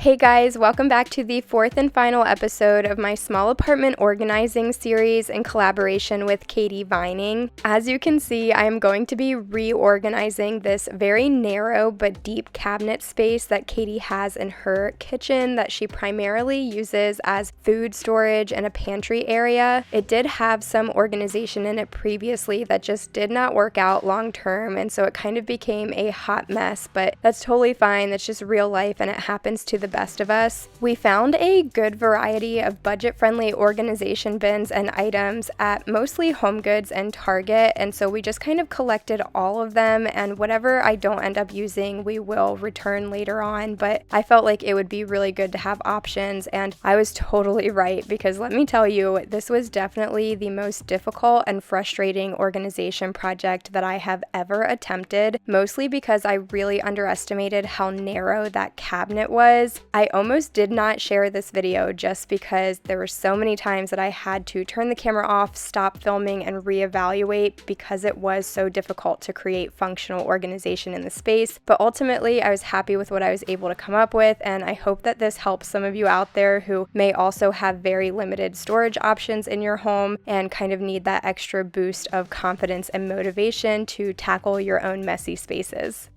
Hey guys, welcome back to the fourth and final episode of my small apartment organizing series in collaboration with Katie Vining. As you can see, I am going to be reorganizing this very narrow but deep cabinet space that Katie has in her kitchen that she primarily uses as food storage and a pantry area. It did have some organization in it previously that just did not work out long term, and so it kind of became a hot mess, but that's totally fine. That's just real life and it happens to the best of us. We found a good variety of budget-friendly organization bins and items at mostly Home Goods and Target, and so we just kind of collected all of them, and whatever I don't end up using we will return later on, but I felt like it would be really good to have options, and I was totally right, because let me tell you, this was definitely the most difficult and frustrating organization project that I have ever attempted, mostly because I really underestimated how narrow that cabinet was. I almost did not share this video just because there were so many times that I had to turn the camera off, stop filming, and reevaluate because it was so difficult to create functional organization in the space. But ultimately, I was happy with what I was able to come up with, and I hope that this helps some of you out there who may also have very limited storage options in your home and kind of need that extra boost of confidence and motivation to tackle your own messy spaces.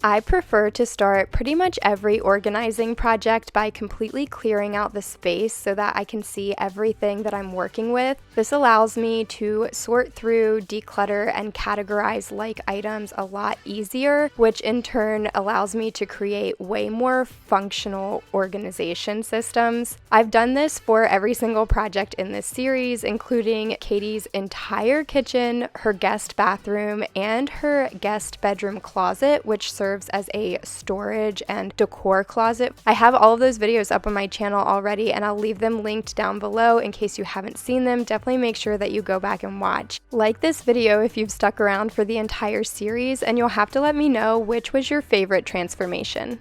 I prefer to start pretty much every organizing project by completely clearing out the space so that I can see everything that I'm working with. This allows me to sort through, declutter, and categorize like items a lot easier, which in turn allows me to create way more functional organization systems. I've done this for every single project in this series, including Katie's entire kitchen, her guest bathroom, and her guest bedroom closet, which serves as a storage and decor closet. I have all of those videos up on my channel already, and I'll leave them linked down below in case you haven't seen them. Definitely make sure that you go back and watch. Like this video if you've stuck around for the entire series, and you'll have to let me know which was your favorite transformation.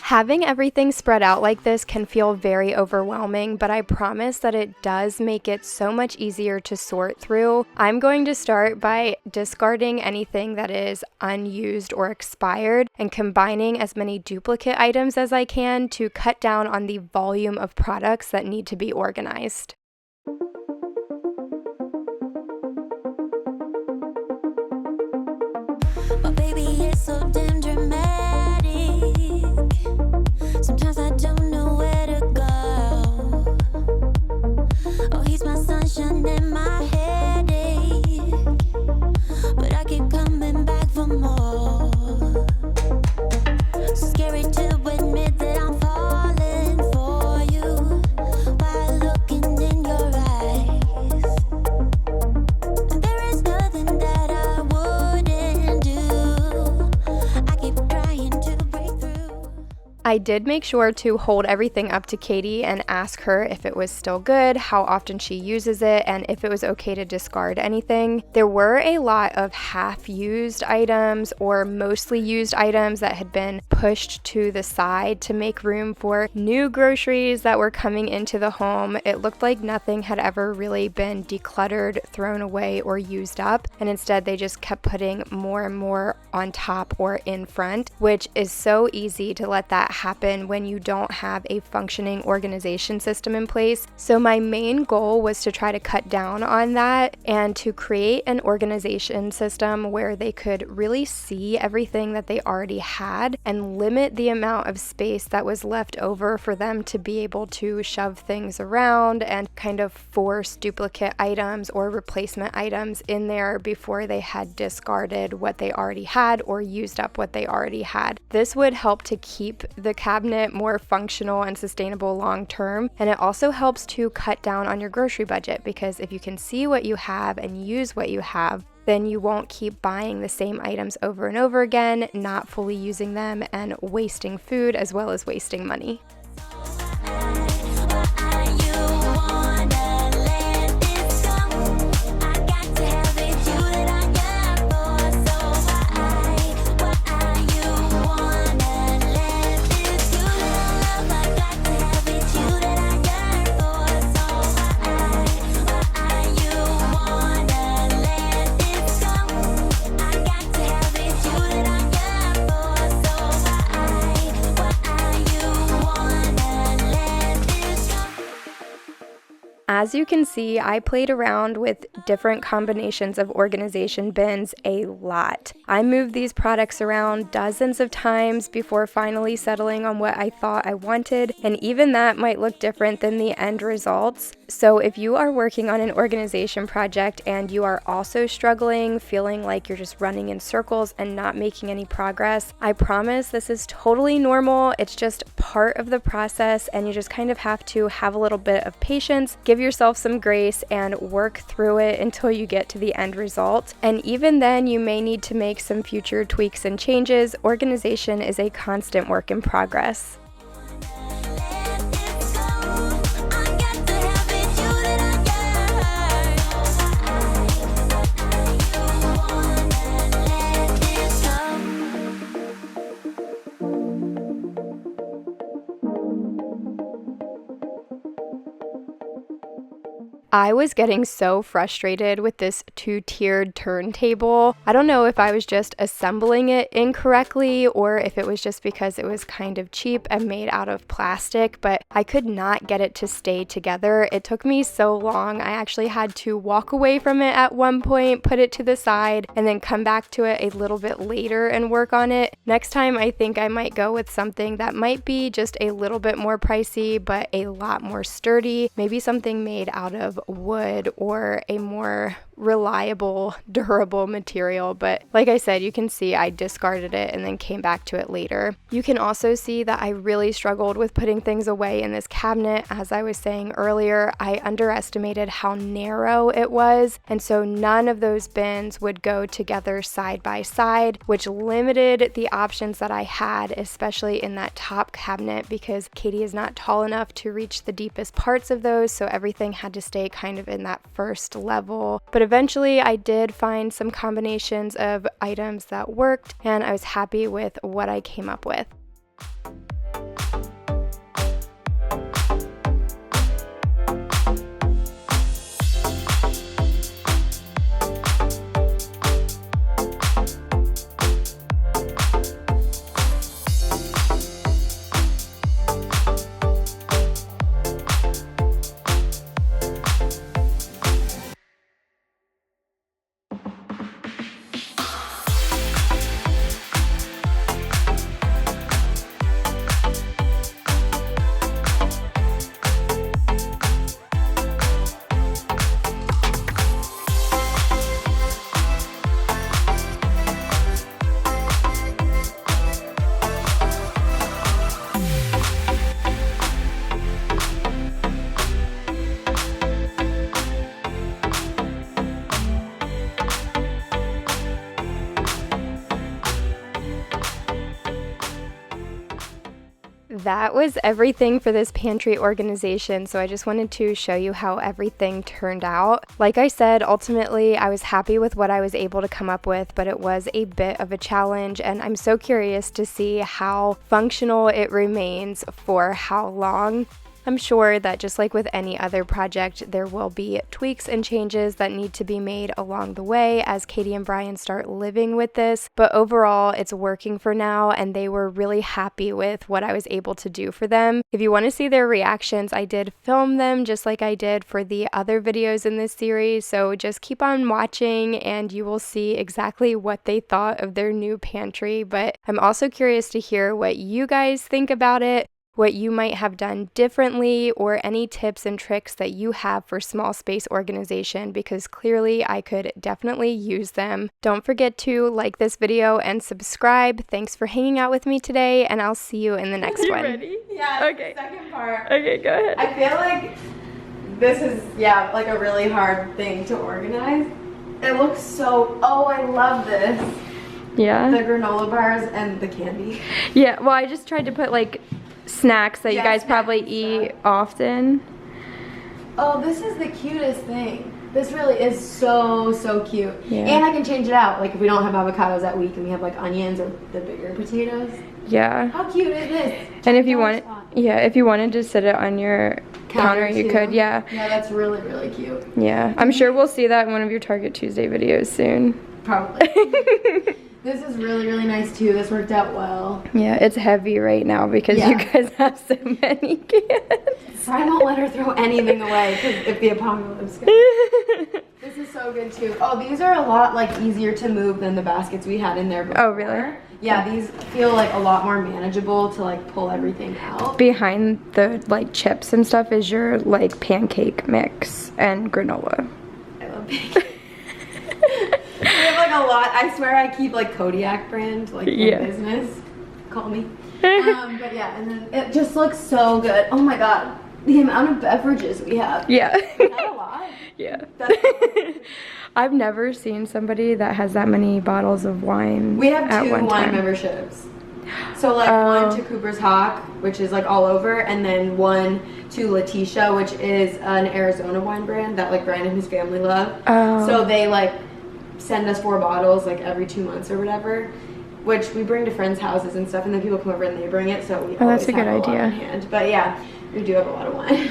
Having everything spread out like this can feel very overwhelming, but I promise that it does make it so much easier to sort through. I'm going to start by discarding anything that is unused or expired and combining as many duplicate items as I can to cut down on the volume of products that need to be organized. Oh, baby, it's so damn dramatic. Sometimes I don't know where to go. Oh, he's my sunshine and my headache, but I keep coming back for more. So scary to admit that I'm falling for you while looking in your eyes. And there is nothing that I wouldn't do. I keep trying to break through. I did make sure to hold everything up to Katie and ask her if it was still good, how often she uses it, and if it was okay to discard anything. There were a lot of half-used items or mostly used items that had been pushed to the side to make room for new groceries that were coming into the home. It looked like nothing had ever really been decluttered, thrown away, or used up, and instead they just kept putting more and more on top or in front, which is so easy to let that happen when you don't have a functioning organization system in place. So my main goal was to try to cut down on that and to create an organization system where they could really see everything that they already had and limit the amount of space that was left over for them to be able to shove things around and kind of force duplicate items or replacement items in there before they had discarded what they already had or used up what they already had. This would help to keep the cabinet more functional and sustainable long term, and it also helps to cut down on your grocery budget, because if you can see what you have and use what you have, then you won't keep buying the same items over and over again, not fully using them, and wasting food as well as wasting money. I got to have it, you that I got for so As you can see, I played around with different combinations of organization bins a lot. I moved these products around dozens of times before finally settling on what I thought I wanted, and even that might look different than the end results. So if you are working on an organization project and you are also struggling, feeling like you're just running in circles and not making any progress, I promise this is totally normal. It's just part of the process, and you just kind of have to have a little bit of patience, give yourself some grace, and work through it until you get to the end result. And even then, you may need to make some future tweaks and changes. Organization is a constant work in progress. I was getting so frustrated with this 2-tiered turntable. I don't know if I was just assembling it incorrectly or if it was just because it was kind of cheap and made out of plastic, but I could not get it to stay together. It took me so long. I actually had to walk away from it at one point, put it to the side, and then come back to it a little bit later and work on it. Next time, I think I might go with something that might be just a little bit more pricey, but a lot more sturdy. Maybe something made out of wood or a more reliable, durable material. But like I said, you can see I discarded it and then came back to it later. You can also see that I really struggled with putting things away in this cabinet. As I was saying earlier, I underestimated how narrow it was, and so none of those bins would go together side by side, which limited the options that I had, especially in that top cabinet, because Katie is not tall enough to reach the deepest parts of those, so everything had to stay kind of in that first level. But eventually I did find some combinations of items that worked, and I was happy with what I came up with. That was everything for this pantry organization, so I just wanted to show you how everything turned out. Like I said, ultimately I was happy with what I was able to come up with, but it was a bit of a challenge, and I'm so curious to see how functional it remains for how long. I'm sure that just like with any other project, there will be tweaks and changes that need to be made along the way as Katie and Brian start living with this, but overall it's working for now, and they were really happy with what I was able to do for them. If you want to see their reactions, I did film them just like I did for the other videos in this series, so just keep on watching and you will see exactly what they thought of their new pantry. But I'm also curious to hear what you guys think about it, what you might have done differently, or any tips and tricks that you have for small space organization, because clearly I could definitely use them. Don't forget to like this video and subscribe. Thanks for hanging out with me today, and I'll see you in the next one. Ready? Yeah, Okay. second part. Okay, go ahead. I feel like this is, like a really hard thing to organize. It looks so, I love this. Yeah. The granola bars and the candy. Yeah, well, I just tried to put like snacks that you guys probably eat often. Oh, this is the cutest thing. This really is so cute. Yeah. And I can change it out. Like if we don't have avocados that week and we have like onions or the bigger potatoes. Yeah. How cute is this? And if you want, if you wanted to sit it on your counter, you too. could. Yeah. Yeah, that's really cute. Yeah. I'm sure we'll see that in one of your Target Tuesday videos soon. Probably. This is really, really nice too. This worked out well. Yeah, it's heavy right now because you guys have so many kids. I won't let her throw anything away because if the apocalypse comes. This is so good too. Oh, these are a lot like easier to move than the baskets we had in there before. Oh, really? Yeah, these feel like a lot more manageable to like pull everything out. Behind the like chips and stuff is your like pancake mix and granola. I love pancakes. We have like a lot. I swear I keep like Kodiak brand like in business. Call me. But yeah, and then it just looks so good. Oh my god, the amount of beverages we have. Yeah. Is that a lot? Yeah. That's I've never seen somebody that has that many bottles of wine. We have at 2 one wine time. memberships. So like one to Cooper's Hawk, which is like all over, and then one to Letitia, which is an Arizona wine brand that like Brandon and his family love. Oh. So they like send us 4 bottles like every 2 months or whatever, which we bring to friends' houses and stuff, and then people come over and they bring it, so we always that's a good have a lot idea. on hand. But yeah, we do have a lot of wine.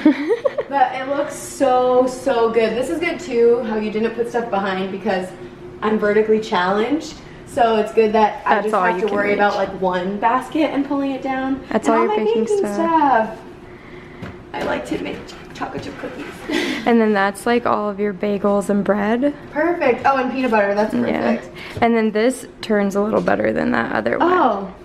But it looks so, so good. This is good too, how you didn't put stuff behind because I'm vertically challenged. So it's good that I just have to worry about like one basket and pulling it down. That's and all your my baking stuff. I like to make chocolate chip cookies. And then that's like all of your bagels and bread. Perfect. Oh, and peanut butter. That's perfect. Yeah. And then this turns a little better than that other one. Oh.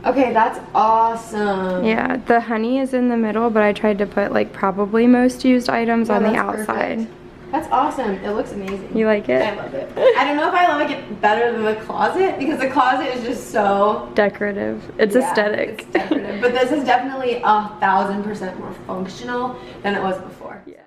Okay, that's awesome. Yeah, the honey is in the middle, but I tried to put like probably most used items on the that's outside. perfect. That's awesome. It looks amazing. You like it? I love it. I don't know if I like it better than the closet because the closet is just so Decorative. It's aesthetic. It's decorative. But this is definitely 1,000% more functional than it was before. Yeah.